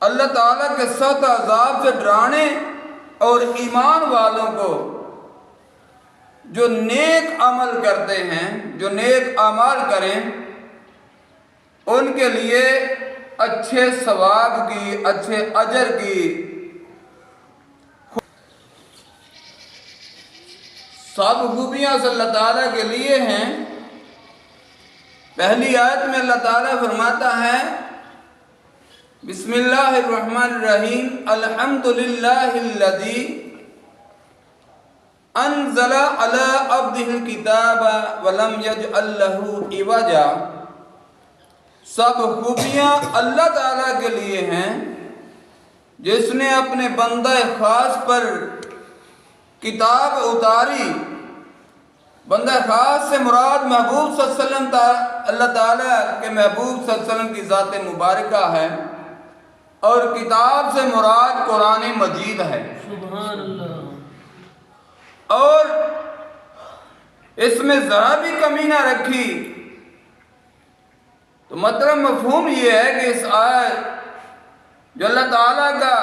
اللہ تعالیٰ کے سخت عذاب سے ڈرانے اور ایمان والوں کو جو نیک عمل کرتے ہیں، جو نیک اعمال کریں، ان کے لیے اچھے ثواب کی، اچھے اجر کی سب خوبیاں اللہ تعالیٰ کے لیے ہیں۔ پہلی آیت میں اللہ تعالیٰ فرماتا ہے بسم اللہ الرحمن الرحیم الحمدللہ الذی انزل علی عبدہ الکتاب ولم یجعل لہ عوجا۔ سب خوبیاں اللہ تعالیٰ کے لیے ہیں جس نے اپنے بندہ خاص پر کتاب اتاری۔ بندہ خاص سے مراد محبوب صلی اللہ علیہ وسلم، اللہ تعالیٰ کے محبوب صلی اللہ علیہ وسلم کی ذات مبارکہ ہے، اور کتاب سے مراد قرآن مجید ہے۔ سبحان اللہ۔ اور اس میں ذرا بھی کمی نہ رکھی، تو مطلب مفہوم یہ ہے کہ اس آیت جو اللہ تعالیٰ کا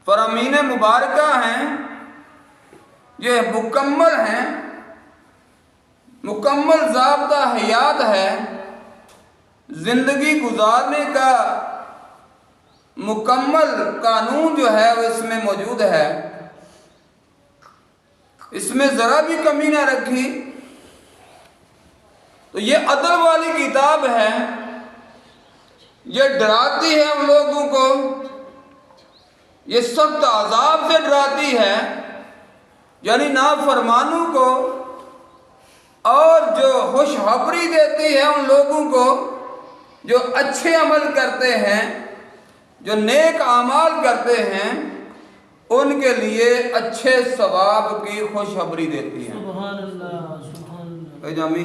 فرامین مبارکہ ہیں، یہ مکمل ہیں، مکمل ضابطہ حیات ہے، زندگی گزارنے کا مکمل قانون جو ہے وہ اس میں موجود ہے، اس میں ذرا بھی کمی نہ رکھی۔ تو یہ عدل والی کتاب ہے، یہ ڈراتی ہے ہم لوگوں کو، یہ سخت عذاب سے ڈراتی ہے، یعنی نافرمانوں کو، اور جو خوشخبری دیتی ہے ان لوگوں کو جو اچھے عمل کرتے ہیں، جو نیک اعمال کرتے ہیں، ان کے لیے اچھے ثواب کی خوشخبری دیتی ہے۔ سبحان اللہ، سبحان اللہ۔ اے جامی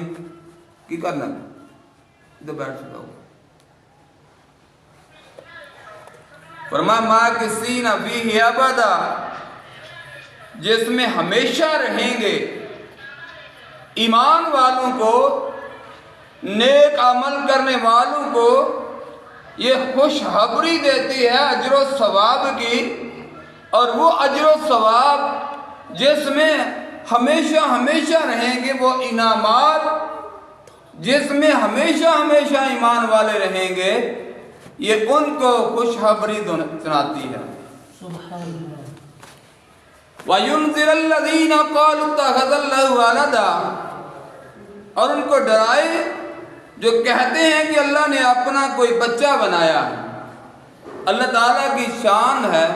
کی کرنا ہے ادھر بیٹھ سکتا ہوں۔ فرمایا ماکثین فیہ ابدا، جس میں ہمیشہ رہیں گے۔ ایمان والوں کو، نیک عمل کرنے والوں کو یہ خوشخبری دیتی ہے اجر و ثواب کی، اور وہ اجر و ثواب جس میں ہمیشہ ہمیشہ رہیں گے، وہ انعامات جس میں ہمیشہ ہمیشہ ایمان والے رہیں گے، یہ ان کو خوشخبری سناتی ہے۔ سبحان اللہ۔ وَيُنذِرَ الَّذِينَ قَالُوا اتَّخَذَ اللَّهُ وَلَدًا، اور ان کو ڈرائے جو کہتے ہیں کہ اللہ نے اپنا کوئی بچہ بنایا ہے۔ اللہ تعالیٰ کی شان ہے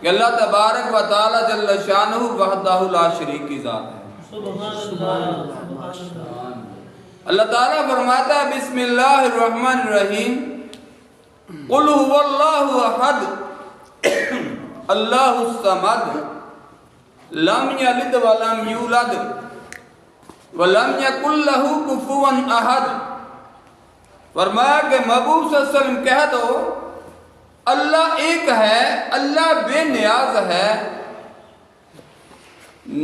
کہ اللہ تبارک و تعالیٰ جل شانہ وحدہ لا شریک کی ذات ہے۔ سبحان اللہ، سبحان اللہ۔ اللہ تعالیٰ فرماتا ہے بسم اللہ الرحمن الرحیم قل هو اللہ احد اللہ الصمد لم یلد ولم یولد ولم یکن لہ کفوا احد۔ فرمایا کہ محبوب صلی اللہ علیہ وسلم کہہ دو اللہ ایک ہے، اللہ بے نیاز ہے،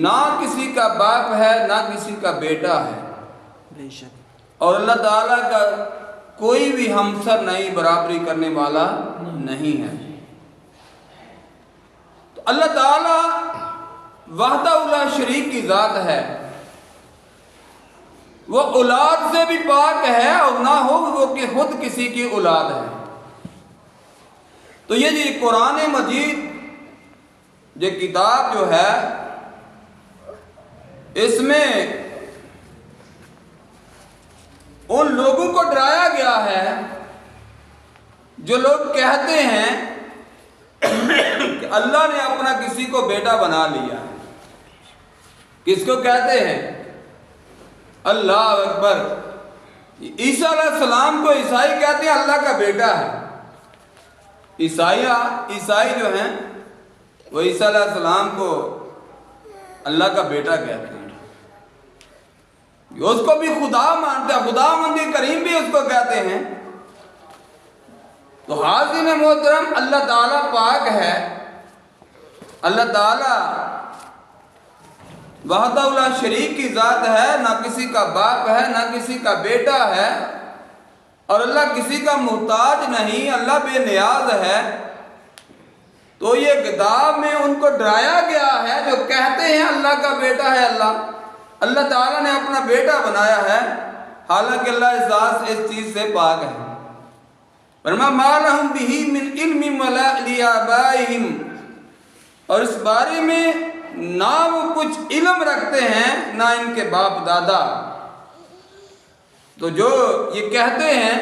نہ کسی کا باپ ہے نہ کسی کا بیٹا ہے، اور اللہ تعالیٰ کا کوئی بھی ہمسر نہیں، برابری کرنے والا نہیں ہے۔ تو اللہ تعالیٰ وحدہ لا شریک کی ذات ہے، وہ اولاد سے بھی پاک ہے، اور نہ ہو وہ کہ خود کسی کی اولاد ہے۔ تو یہ جی قرآن مجید یہ کتاب جو ہے، اس میں ان لوگوں کو ڈرایا گیا ہے جو لوگ کہتے ہیں کہ اللہ نے اپنا کسی کو بیٹا بنا لیا۔ کس کو کہتے ہیں؟ اللہ اکبر۔ عیسیٰ علیہ السلام کو عیسائی کہتے ہیں اللہ کا بیٹا ہے۔ عیسائی جو ہیں وہ عیسیٰ علیہ السلام کو اللہ کا بیٹا کہتے ہیں، اس کو بھی خدا مانتے ہیں، خدا مندی کریم بھی اس کو کہتے ہیں۔ تو حاضرین محترم، اللہ تعالیٰ پاک ہے، اللہ تعالیٰ وحدہ لا شریک کی ذات ہے، نہ کسی کا باپ ہے نہ کسی کا بیٹا ہے، اور اللہ کسی کا محتاج نہیں، اللہ بے نیاز ہے، تو یہ کتاب میں ان کو ڈرایا گیا ہے جو کہتے ہیں اللہ کا بیٹا ہے اللہ تعالیٰ نے اپنا بیٹا بنایا ہے، حالانکہ اللہ اس ذات اس چیز سے پاک ہے۔ فرمایا ما لہم بہ من علم ولا لآبائہم، اور اس بارے میں نہ وہ کچھ علم رکھتے ہیں نہ ان کے باپ دادا۔ تو جو یہ کہتے ہیں،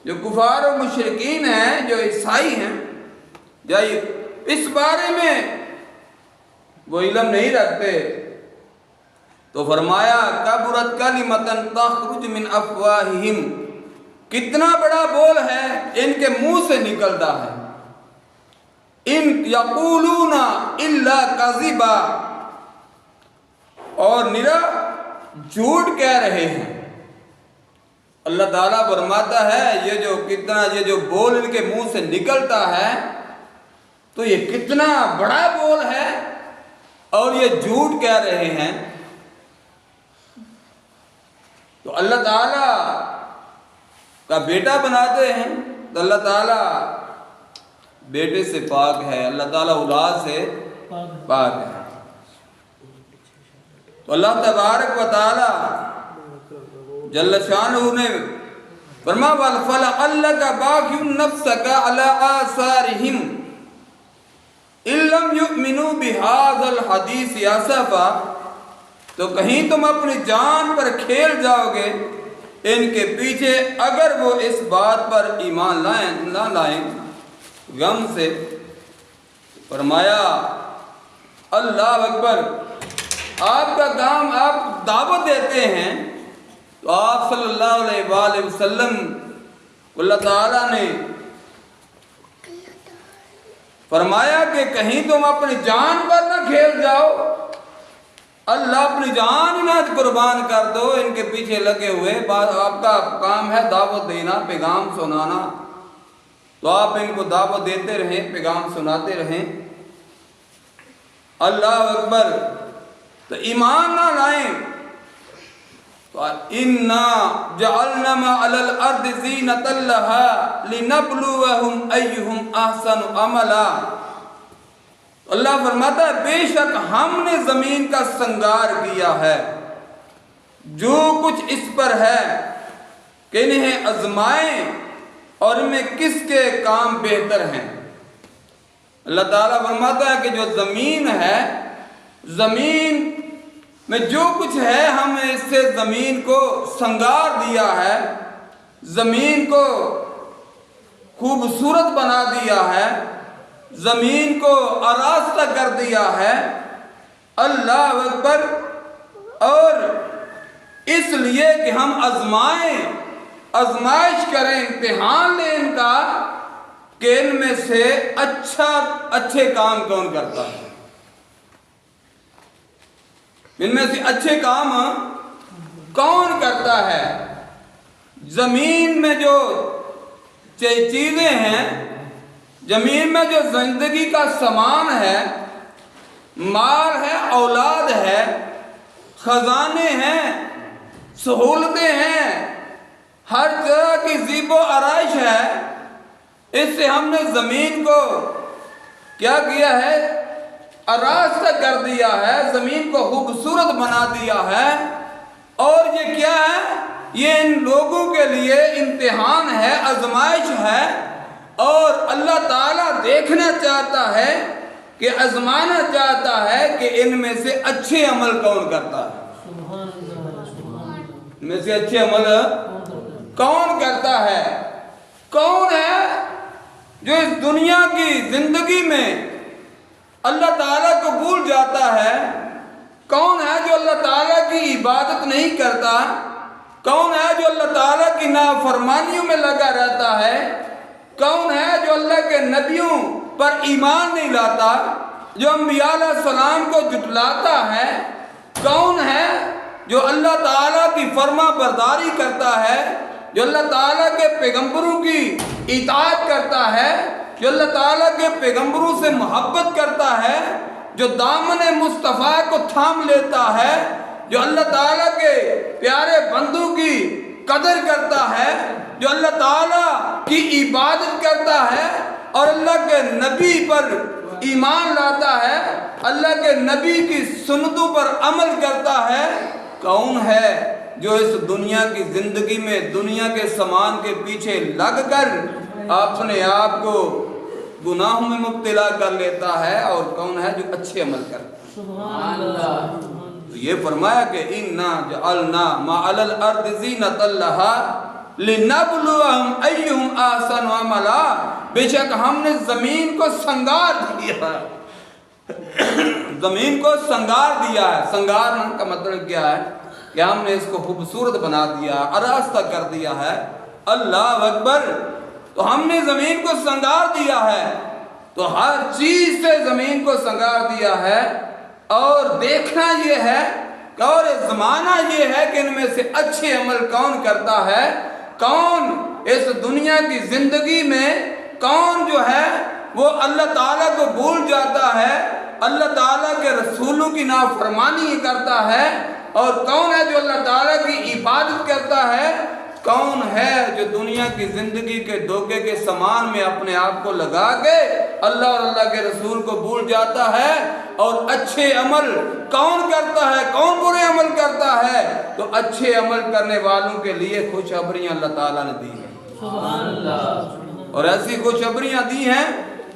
جو کفار و مشرکین ہیں، جو عیسائی ہیں، یا اس بارے میں وہ علم نہیں رکھتے، تو فرمایا کبرت کلمۃ تخرج من افواہہم، کتنا بڑا بول ہے ان کے منہ سے نکلتا ہے، ان یقولون الا کذبا، اور نرا جھوٹ کہہ رہے ہیں۔ اللہ تعالیٰ فرماتا ہے یہ جو بول ان کے منہ سے نکلتا ہے تو یہ کتنا بڑا بول ہے اور یہ جھوٹ کہہ رہے ہیں۔ تو اللہ تعالیٰ کا بیٹا بناتے ہیں، تو اللہ تعالیٰ بیٹے سے پاک ہے، اللہ تعالیٰ اولاد سے پاک ہے۔ تو اللہ تبارک و تعالیٰ جل شانہ نے فرمایا فَلَعَلَّكَ بَاخِعٌ نَفْسَكَ عَلَىٰ آثَارِهِمْ إِن لَّمْ يُؤْمِنُوا بِهَٰذَا الْحَدِيثِ آسَفًا، تو کہیں تم اپنی جان پر کھیل جاؤ گے ان کے پیچھے اگر وہ اس بات پر ایمان نہ لائیں غم سے۔ فرمایا اللہ اکبر، آپ کا کام آپ دعوت دیتے ہیں، تو آپ صلی اللہ علیہ وآلہ وسلم اللہ تعالیٰ نے فرمایا کہ کہیں تم اپنی جان پر نہ کھیل جاؤ، اللہ اپنی جان نہ قربان کر دو ان کے پیچھے لگے ہوئے۔ آپ کا کام ہے دعوت دینا، پیغام سنانا، تو آپ ان کو دعوت دیتے رہیں، پیغام سناتے رہیں۔ اللہ اکبر، تو ایمان نہ لائیں إِنَّا جَعَلْنَا مَا عَلَى الْأَرْضِ زِينَةً لَهَا لِنَبْلُوَهُمْ أَيُّهُمْ أَحْسَنُ عَمَلًا، اللہ فرماتا ہے بے شک ہم نے زمین کا سنگار کیا ہے جو کچھ اس پر ہے کہ انہیں آزمائیں اور ان میں کس کے کام بہتر ہیں۔ اللہ تعالیٰ فرماتا ہے کہ جو زمین ہے، زمین میں جو کچھ ہے ہم نے اس سے زمین کو سنگار دیا ہے، زمین کو خوبصورت بنا دیا ہے، زمین کو آراستہ کر دیا ہے۔ اللہ اکبر، اور اس لیے کہ ہم آزمائش کریں، امتحان لیں ان کا کہ ان میں سے اچھے کام کون کرتا ہے، ان میں سے اچھے کام کون کرتا ہے۔ زمین میں جو چیزیں ہیں، زمین میں جو زندگی کا سامان ہے، مال ہے، اولاد ہے، خزانے ہیں، سہولتیں ہیں، ہر طرح کی زیب و آرائش ہے، اس سے ہم نے زمین کو کیا کیا ہے، آراستہ کر دیا ہے، زمین کو خوبصورت بنا دیا ہے۔ اور یہ کیا ہے، یہ ان لوگوں کے لیے امتحان ہے، آزمائش ہے، اور اللہ تعالیٰ دیکھنا چاہتا ہے کہ آزمانا چاہتا ہے کہ ان میں سے اچھے عمل کون کرتا ہے، ان میں سے اچھے عمل کون کرتا ہے، کون ہے جو اس دنیا کی زندگی میں اللہ تعالیٰ کو بھول جاتا ہے، کون ہے جو اللہ تعالیٰ کی عبادت نہیں کرتا، کون ہے جو اللہ تعالیٰ کی نافرمانیوں میں لگا رہتا ہے، کون ہے جو اللہ کے نبیوں پر ایمان نہیں لاتا، جو انبیاء علیہ السلام کو جھٹلاتا ہے، کون ہے جو اللہ تعالیٰ کی فرما برداری کرتا ہے، جو اللہ تعالیٰ کے پیغمبروں کی اطاعت کرتا ہے، جو اللہ تعالیٰ کے پیغمبروں سے محبت کرتا ہے، جو دامن مصطفیٰ کو تھام لیتا ہے، جو اللہ تعالیٰ کے پیارے بندوں کی قدر کرتا ہے، جو اللہ تعالیٰ کی عبادت کرتا ہے اور اللہ کے نبی پر ایمان لاتا ہے، اللہ کے نبی کی سنتوں پر عمل کرتا ہے، کون ہے جو اس دنیا کی زندگی میں دنیا کے سامان کے پیچھے لگ کر اپنے آپ کو گناہوں میں مبتلا کر لیتا ہے، اور کون ہے جو اچھے عمل کرتا ہے؟ سبحان اللہ۔ تو یہ فرمایا کہ اِنَّا جَعَلْنَا مَا عَلَى الْأَرْضِ زِينَةً لَهَا لِنَبْلُوَهُمْ أَيُّهُمْ أَحْسَنُ عَمَلًا، بے شک ہم نے زمین کو سنگار دیا ہے، زمین کو سنگار دیا ہے۔ سنگار کا مطلب کیا ہے کہ ہم نے اس کو خوبصورت بنا دیا، آراستہ کر دیا ہے۔ اللہ اکبر۔ تو ہم نے زمین کو سنگار دیا ہے، تو ہر چیز سے زمین کو سنگار دیا ہے، اور دیکھنا یہ ہے اور زمانہ یہ ہے کہ ان میں سے اچھے عمل کون کرتا ہے، کون اس دنیا کی زندگی میں کون جو ہے وہ اللہ تعالیٰ کو بھول جاتا ہے، اللہ تعالیٰ کے رسولوں کی نافرمانی کرتا ہے، اور کون ہے جو اللہ تعالیٰ کی عبادت کرتا ہے، کون ہے جو دنیا کی زندگی کے دھوکے کے سامان میں اپنے آپ کو لگا کے اللہ اور اللہ کے رسول کو بھول جاتا ہے، اور اچھے عمل کون کرتا ہے، کون برے عمل کرتا ہے؟ تو اچھے عمل کرنے والوں کے لیے خوشخبریاں اللہ تعالیٰ نے دی ہیں، سبحان اللہ۔ اور ایسی خوشخبریاں دی ہیں۔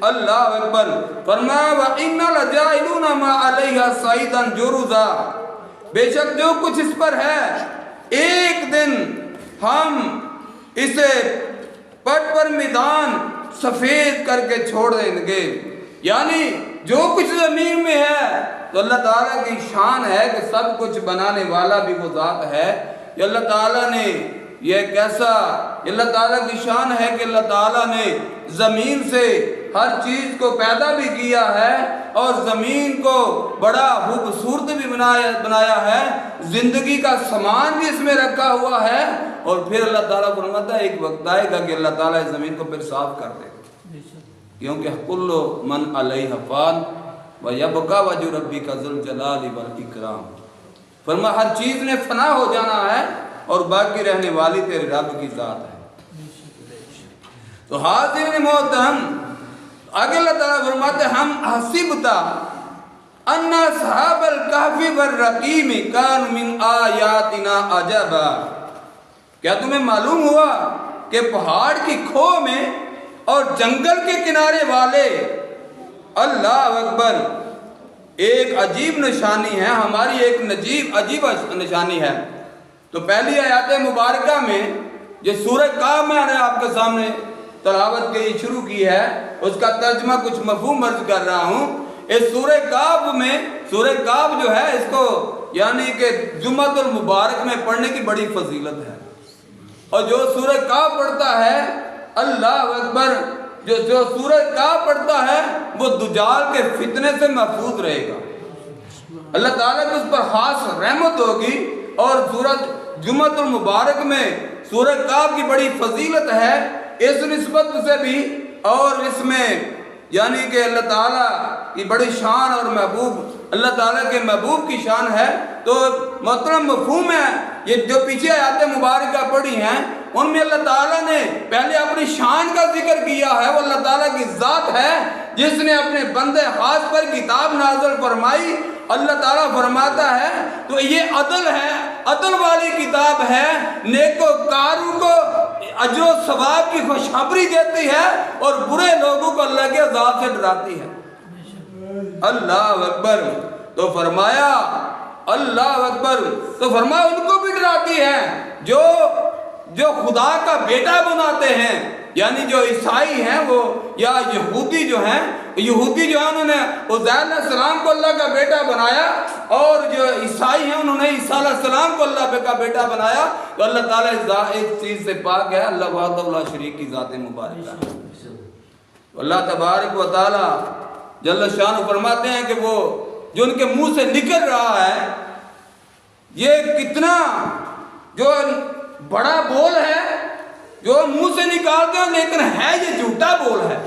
اللہ اکبر۔ فرمایا وَإِنَّ لَجَاعِلُونَ مَا عَلَيْهَا صَعِيدًا جُرُزًا، بے شک جو کچھ اس پر ہے ایک دن ہم اسے پٹ پر میدان سفید کر کے چھوڑ دیں گے، یعنی جو کچھ زمین میں ہے تو اللہ تعالیٰ کی شان ہے کہ سب کچھ بنانے والا بھی وہ ذات ہے۔ یہ اللہ تعالیٰ نے یہ کیسا، اللہ تعالیٰ کی شان ہے کہ اللہ تعالیٰ نے زمین سے ہر چیز کو پیدا بھی کیا ہے، اور زمین کو بڑا خوبصورت بھی بنایا ہے، زندگی کا سامان بھی اس میں رکھا ہوا ہے، اور پھر اللہ تعالیٰ فرماتا ہے ایک وقت آئے گا کہ اللہ تعالیٰ اس زمین کو پھر صاف کر دے گا، کیونکہ کل من علیہ فان ویبقی وجہ ربک ذو الجلال والاکرام۔ فرمایا ہر چیز نے فنا ہو جانا ہے، اور باقی رہنے والی تیرے رب کی ذات ہے۔ تو حاضرین محترم، آگے اللہ تعالیٰ فرماتے ہیں ہم حسبتا ان اصحاب الکہف والرقیم کانوا من آیاتنا عجبا، کیا تمہیں معلوم ہوا کہ پہاڑ کی کھو میں اور جنگل کے کنارے والے، اللہ اکبر، ایک عجیب نشانی ہے، ہماری ایک عجیب نشانی ہے۔ تو پہلی آیات مبارکہ میں جو سورہ کہف میں نے آپ کے سامنے تلاوت کی شروع کی ہے، اس کا ترجمہ کچھ مفہوم عرض کر رہا ہوں۔ اس سورہ کہف میں، سورہ کہف جو ہے اس کو یعنی کہ جمعۃ المبارک میں پڑھنے کی بڑی فضیلت ہے، اور جو سورہ کہف پڑھتا ہے، اللہ اکبر، جو سورہ کہف پڑھتا ہے وہ دجال کے فتنے سے محفوظ رہے گا، اللہ تعالیٰ کی اس پر خاص رحمت ہوگی۔ اور سورۃ جمعۃ المبارک میں سورہ کہف کی بڑی فضیلت ہے اس نسبت سے بھی، اور اس میں یعنی کہ اللہ تعالیٰ کی بڑی شان اور محبوب، اللہ تعالیٰ کے محبوب کی شان ہے۔ تو محترم مفہوم ہے، یہ جو پیچھے آیات مبارکہ پڑھی ہیں ان میں اللہ تعالیٰ نے پہلے اپنی شان کا ذکر کیا ہے، وہ اللہ تعالیٰ کی ذات ہے جس نے اپنے بندے خاص پر کتاب نازل فرمائی۔ اللہ تعالیٰ فرماتا ہے تو یہ عدل ہے، عدل والی کتاب ہے، نیکوکاروں کو اجر و ثواب کی خوشخبری دیتی ہے، اور برے لوگوں کو اللہ کے عذاب سے ڈراتی ہے۔ اللہ اکبر۔ تو فرمایا اللہ اکبر، تو فرمایا ان کو بھی ڈراتی ہے جو خدا کا بیٹا بناتے ہیں، یعنی جو عیسائی ہیں وہ، یا یہودی جو ہیں انہوں نے عزیر علیہ السلام کو اللہ کا بیٹا بنایا، اور جو عیسائی ہیں انہوں نے عیسیٰ علیہ السلام کو اللہ کا بیٹا بنایا۔ تو اللہ تعالیٰ ایک چیز سے پاک ہے، اللہ وحدہ لا شریک کی ذات مبارکہ ہے۔ اللہ تبارک و تعالیٰ جل شان فرماتے ہیں کہ وہ جو ان کے منہ سے نکل رہا ہے یہ کتنا جو بڑا بول ہے، جو منہ سے نکالتے ہیں، لیکن ہے یہ جھوٹا بول ہے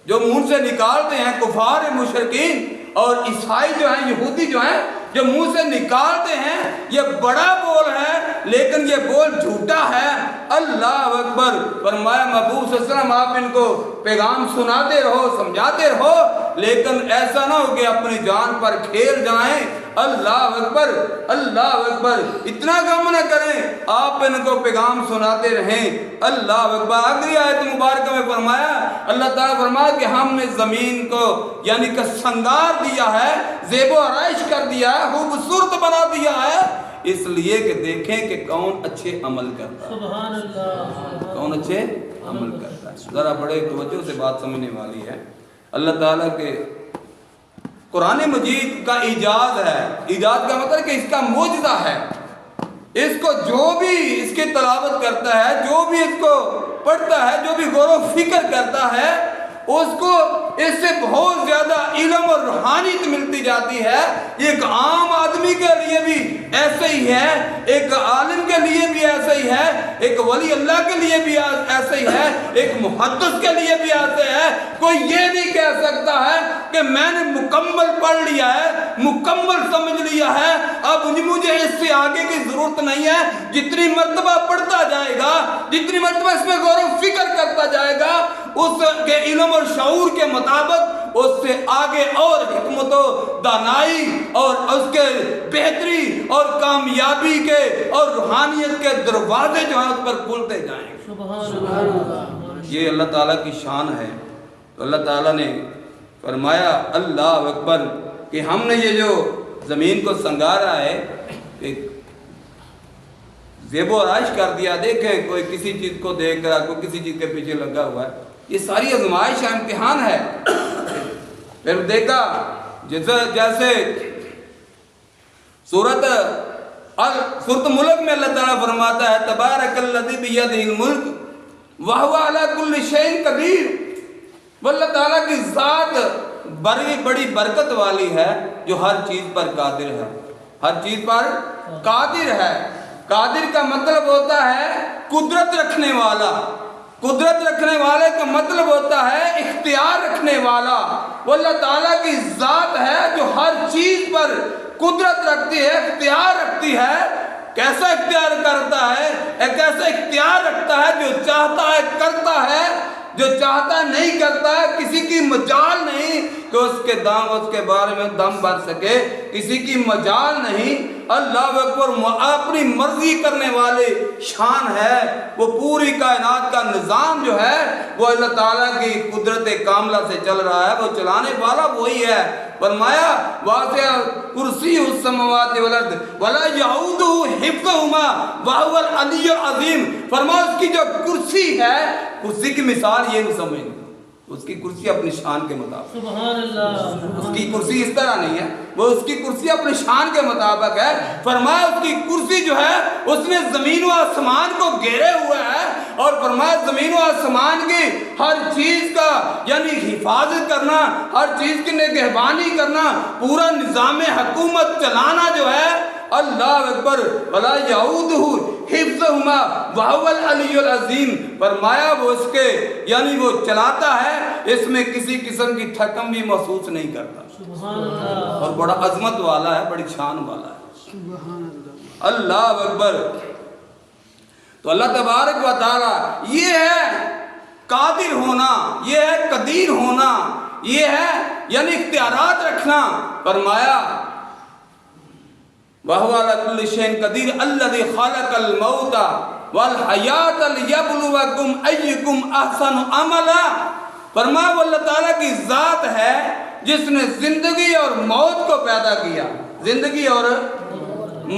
جو منہ سے نکالتے ہیں کفار مشرکین اور عیسائی جو ہیں، یہودی جو ہیں، جو منہ سے نکالتے ہیں یہ بڑا بول ہے لیکن یہ بول جھوٹا ہے۔ اللہ اکبر۔ فرمایا محبوب صلی اللہ علیہ وسلم آپ ان کو پیغام سناتے رہو، سمجھاتے رہو، لیکن ایسا نہ ہو کہ اپنی جان پر کھیل جائیں۔ اللہ اکبر، اللہ اکبر۔ اتنا کام نہ کریں، آپ ان کو پیغام سناتے رہیں۔ اللہ اکبر۔ آخری آیت مبارکہ میں فرمایا، اللہ تعالیٰ فرمایا کہ ہم نے زمین کو یعنی کہ سنگار دیا ہے، زیب و آرائش کر دیا ہے، خوبصورت بنا دیا ہے، اس لیے کہ دیکھیں کہ کون اچھے عمل کرتا ہے، سبحان اللہ، کون اچھے عمل کرتا ہے۔ ذرا بڑے توجہ سے بات سمجھنے والی ہے۔ اللہ تعالیٰ کے قرآن مجید کا ایجاز ہے، ایجاز کا مطلب کہ اس کا معجزہ ہے۔ اس کو جو بھی اس کی تلاوت کرتا ہے، جو بھی اس کو پڑھتا ہے، جو بھی غور و فکر کرتا ہے، اس کو اس سے بہت زیادہ علم اور روحانیت ملتی جاتی ہے۔ ایک عام آدمی کے لیے بھی ایسے ہی ہے، ایک عالم کے لیے بھی ایسے ہی ہے، ایک ولی اللہ کے لیے بھی ایسے ہی ہے، ایک محدث کے لیے بھی ایسے ہے۔ کوئی یہ نہیں کہہ سکتا ہے کہ میں نے مکمل پڑھ لیا ہے، مکمل سمجھ لیا ہے، اب مجھے اس سے آگے کی ضرورت نہیں ہے۔ جتنی مرتبہ پڑھتا جائے گا، جتنی مرتبہ اس میں غور و فکر کرتا جائے گا، اس کے علم اور شعور کے مطابق اس سے آگے اور حکمت و دانائی اور اس کے بہتری اور کامیابی کے اور روحانیت کے دروازے جو ہیں اس پر کھلتے جائیں گے۔ سبحان اللہ۔ یہ اللہ تعالیٰ کی شان ہے۔ تو اللہ تعالیٰ نے فرمایا اللہ اکبر کہ ہم نے یہ جو زمین کو سنگارا ہے، ایک زیب و آرائش کر دیا۔ دیکھیں کوئی کسی چیز کو دیکھ رہا، کوئی کسی چیز کے پیچھے لگا ہوا ہے، یہ ساری آزمائش ہے، امتحان ہے۔ پھر دیکھا جیسے سورت ملک میں اللہ تعالیٰ فرماتا ہے تبارک الذی بیدہ الملک وہو علی کل شیء قدیر۔ وہ اللہ تعالیٰ کی ذات بڑی برکت والی ہے جو ہر چیز پر قادر ہے، ہر چیز پر قادر ہے۔ قادر کا مطلب ہوتا ہے قدرت رکھنے والا، قدرت رکھنے والے کا مطلب ہوتا ہے اختیار رکھنے والا۔ وہ اللہ تعالیٰ کی ذات ہے جو ہر چیز پر قدرت رکھتی ہے، اختیار رکھتی ہے۔ کیسا اختیار کرتا ہے؟ ایک ایسا اختیار رکھتا ہے جو چاہتا ہے کرتا ہے، جو چاہتا نہیں کرتا ہے۔ کسی کی مجال نہیں کہ اس کے بارے میں دم بھر سکے، کسی کی مجال نہیں۔ اللہ اکبر، اپنی مرضی کرنے والے شان ہے۔ وہ پوری کائنات کا نظام جو ہے وہ اللہ تعالیٰ کی قدرت کاملہ سے چل رہا ہے، وہ چلانے والا وہی ہے۔ فرمایا واسع کرسی السماوات والارض ولا یعودہ حفظہما وہو العلی العظیم۔ فرمایا اس کی جو کرسی ہے، کرسی کی مثال یہ نہیں سمجھیں، اس کی کرسی اپنی شان کے مطابق، سبحان اللہ، اس کی کرسی اس طرح نہیں ہے، وہ اس کی کرسی اپنی شان کے مطابق ہے۔ فرمایا اس کی کرسی جو ہے اس نے زمین و آسمان کو گھیرے ہوئے ہے، اور فرمایا زمین و آسمان کی ہر چیز کا یعنی حفاظت کرنا، ہر چیز کی نگہبانی کرنا، پورا نظام حکومت چلانا جو ہے، اللہ اکبر، ولا یعودہ حفظہما وہو العلی العظیم۔ فرمایا وہ اس کے یعنی وہ چلاتا ہے، اس میں کسی قسم کی تھکن بھی محسوس نہیں کرتا، سبحان اللہ، اور بڑا عظمت والا ہے، بڑی شان والا ہے۔ سبحان اللہ، اللہ اکبر۔ تو اللہ تبارک و تعالی یہ ہے قادر ہونا، یہ ہے قدیر ہونا، یہ ہے یعنی اختیارات رکھنا۔ فرمایا وَهُوَ عَلَى كُلِّ شَيْءٍ قَدِيرٌ الَّذِي خَلَقَ الْمَوْتَ وَالْحَيَاةَ لِيَبْلُوَكُمْ أَيُّكُمْ أَحْسَنُ عَمَلًا۔ فرمایا وہ اللہ تعالیٰ کی ذات ہے جس نے زندگی اور موت کو پیدا کیا، زندگی اور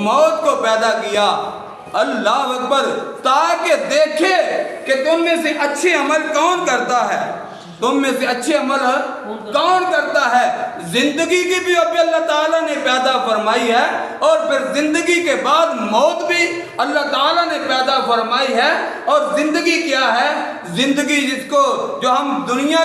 موت کو پیدا کیا۔ اللہ اکبر، تاکہ دیکھے کہ تم میں سے اچھے عمل کون کرتا ہے، تم میں سے اچھے عمل کون کرتا ہے۔ زندگی کی بھی اب اللہ تعالیٰ نے پیدا فرمائی ہے، اور پھر زندگی کے بعد موت بھی اللہ تعالیٰ نے پیدا فرمائی ہے۔ اور زندگی کیا ہے؟ زندگی جس کو جو ہم دنیا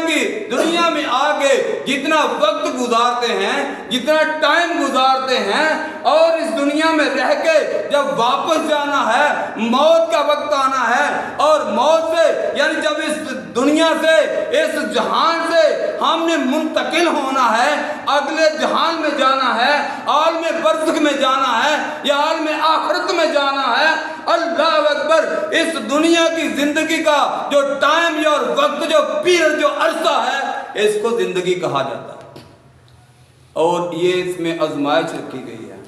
میں آگے جتنا وقت گزارتے ہیں، جتنا ٹائم گزارتے ہیں، اور اس دنیا میں رہ کے جب واپس جانا ہے، موت کا وقت آنا ہے، اور موت سے یعنی جب اس دنیا سے اس جہان سے ہم نے منتقل ہونا ہے، اگلے جہان میں جانا ہے، عالم برزخ میں جانا ہے یا عالم آخرت میں جانا ہے۔ اللہ اکبر، اس دنیا کی زندگی کا جو ٹائم یا اور وقت، جو پیریڈ، جو عرصہ ہے، اس کو زندگی کہا جاتا ہے، اور یہ اس میں آزمائش رکھی گئی ہے۔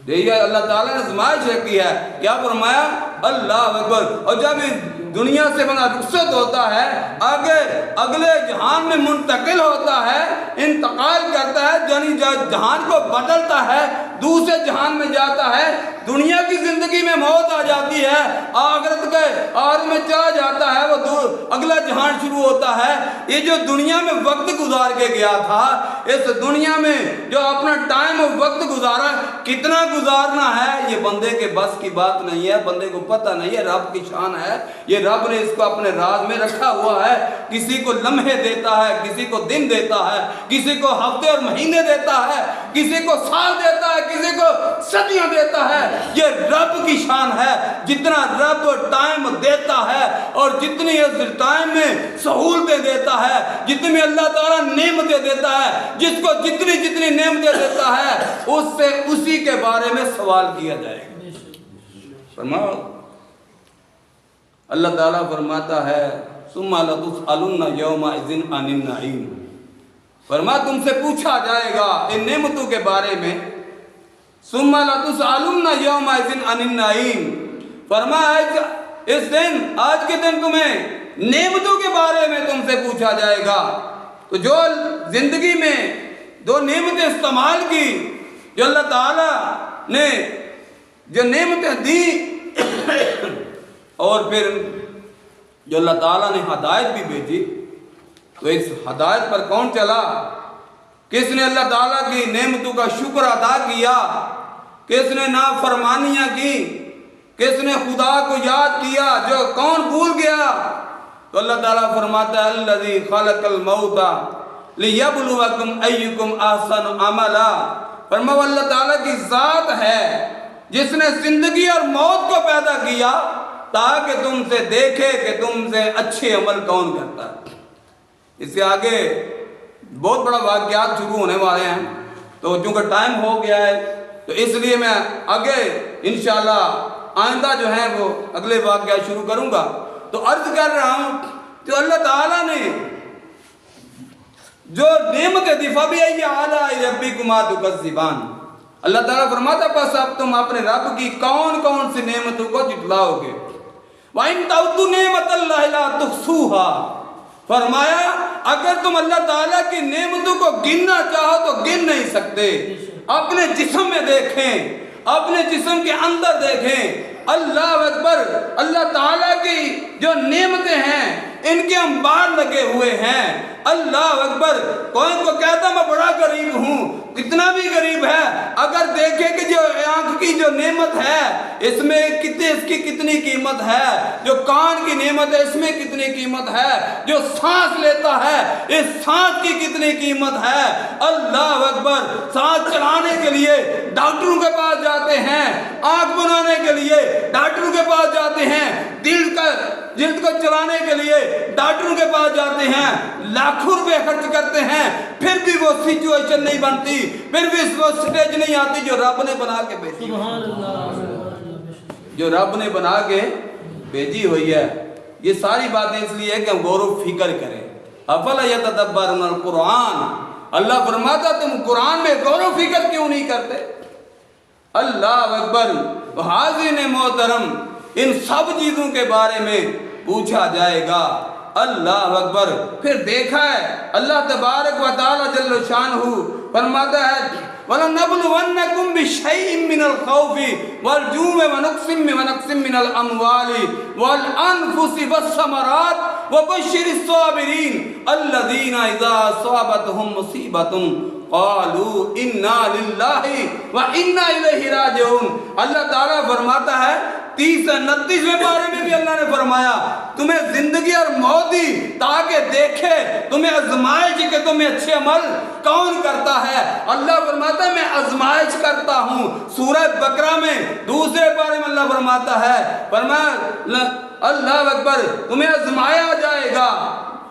یہ اللہ تعالیٰ نے آزمائش رکھی ہے، کیا فرمایا؟ اللہ اکبر۔ اور جب اس دنیا سے بنا رخصت ہوتا ہے، آگے اگلے جہان میں منتقل ہوتا ہے، انتقال کرتا ہے، یعنی جہان کو بدلتا ہے، دوسرے جہان میں جاتا ہے، دنیا کی زندگی میں موت آ جاتی ہے، آخرت کے عالم میں چلا جاتا ہے، وہ اگلا جہان شروع ہوتا ہے۔ یہ جو دنیا میں وقت گزار کے گیا تھا، اس دنیا میں جو اپنا ٹائم اور وقت گزارا، کتنا گزارنا ہے یہ بندے کے بس کی بات نہیں ہے، بندے کو پتہ نہیں ہے، رب کی شان ہے، یہ رب نے اس کو اپنے راز میں رکھا ہوا ہے۔ کسی کو لمحے دیتا ہے، کسی کو دن دیتا ہے، کسی کو ہفتے اور مہینے دیتا ہے، کسی کو سال دیتا ہے، کسی کو صدیاں دیتا ہے۔ یہ رب کی شان ہے، جتنا رب ٹائم دیتا ہے اور جتنی اس ٹائم میں سہولتیں دیتا ہے، جتنی میں اللہ تعالیٰ نعمتیں دیتا ہے، جس کو جتنی جتنی نعمتیں دیتا ہے، اس سے اسی کے بارے میں سوال کیا جائے گا۔ فرماؤ، اللہ تعالیٰ فرماتا ہے ثم لتسألن یومئذ عن النعیم، فرما تم سے پوچھا جائے گا ان نعمتوں کے بارے میں۔ ثم لتسألن یومئذ عن النعیم، فرما اس دن، آج کے دن تمہیں نعمتوں کے بارے میں تم سے پوچھا جائے گا۔ تو جو زندگی میں دو نعمتیں استعمال کی، جو اللہ تعالیٰ نے جو نعمتیں دی، اور پھر جو اللہ تعالیٰ نے ہدایت بھی بھیجی، تو اس ہدایت پر کون چلا؟ کس نے اللہ تعالیٰ کی نعمتوں کا شکر ادا کیا؟ کس نے نافرمانیاں کی؟ کس نے خدا کو یاد کیا؟ جو کون بھول گیا؟ تو اللہ تعالیٰ فرماتا ہے الذی خلق الموت لیبلوکم ایکم احسن عملا، فرمایا اللہ تعالیٰ کی ذات ہے جس نے زندگی اور موت کو پیدا کیا تاکہ تم سے دیکھے کہ تم سے اچھے عمل کون کرتا ہے۔ اس سے آگے بہت بڑا واقعات شروع ہونے والے ہیں، تو چونکہ ٹائم ہو گیا ہے تو اس لیے میں آگے انشاءاللہ آئندہ جو ہے وہ اگلے واقعات شروع کروں گا۔ تو عرض کر رہا ہوں کہ اللہ تعالیٰ نے جو نعمت دی فَبِأَيِّ آلَاءِ رَبِّكُمَا تُكَذِّبَانِ، اللہ تعالیٰ فرماتا بس اب تم اپنے رب کی کون کون سی نعمتوں کو جھٹلاؤ گے۔ وَإِن تَعُدُّوا نِعْمَتَ اللَّهِ لَا تُحْصُوهَا، فرمایا اگر تم اللہ تعالیٰ کی نعمتوں کو گننا چاہو تو گن نہیں سکتے۔ اپنے جسم میں دیکھیں، اپنے جسم کے اندر دیکھیں، اللہ اکبر، اللہ تعالیٰ کی جو نعمتیں ہیں ان کے انبار لگے ہوئے ہیں۔ اللہ اکبر، کوئی کو کہتا میں بڑا غریب ہوں، کتنا بھی غریب ہے، اگر دیکھے کہ جو آنکھ کی جو نعمت ہے اس میں اس کی کتنی قیمت ہے، جو کان کی نعمت ہے اس میں کتنی قیمت ہے، جو سانس لیتا ہے اس سانس کی کتنی قیمت ہے۔ اللہ اکبر، سانس چلانے کے لیے ڈاکٹروں کے پاس جاتے ہیں، آنکھ بنانے کے لیے ڈاکٹروں کے پاس جاتے ہیں، جلد کو چلانے کے لیے ڈاکٹروں کے پاس جاتے ہیں، لاکھوں روپے خرچ کرتے ہیں، پھر بھی وہ سچویشن نہیں بنتی، پھر بھی وہ سٹیج نہیں آتی جو رب نے بنا کے بھیجی، جو رب نے بنا کے بھیجی ہوئی ہے۔ یہ ساری باتیں اس لیے کہ ہم غور و فکر کریں۔ افلا یتدبرون القرآن، اللہ فرماتا تم قرآن میں غور و فکر کیوں نہیں کرتے؟ اللہ اکبر، حاضرین محترم، ان سب چیزوں کے بارے میں پوچھا جائے گا۔ اللہ اکبر، پھر دیکھا ہے اللہ تبارک و تعالی جل شانہ فرماتا ہے وَلَنَبْلُوَنَّكُمْ بِشَيْءٍ مِّنَ الْخَوْفِ وَالْجُوعِ وَنَقْصٍ مِّنَ الْأَمْوَالِ وَالْأَنفُسِ وَالثَّمَرَاتِ وَبَشِّرِ الصَّابِرِينَ الَّذِينَ إِذَا أَصَابَتْهُم مُّصِيبَةٌ قَالُوا إِنَّا لِلَّهِ وَإِنَّا إِلَيْهِ رَاجِعُونَ۔ اللہ تعالیٰ فرماتا ہے 30-29ویں پارے میں بھی اللہ نے فرمایا تمہیں زندگی اور موت دی تاکہ دیکھے تمہیں آزمائش کہ تمہیں اچھے عمل کون کرتا ہے۔ اللہ فرماتا ہے میں آزمائش کرتا ہوں۔ سورہ بقرہ میں دوسرے پارے میں اللہ فرماتا ہے، فرمایا اللہ اکبر، تمہیں آزمایا جائے گا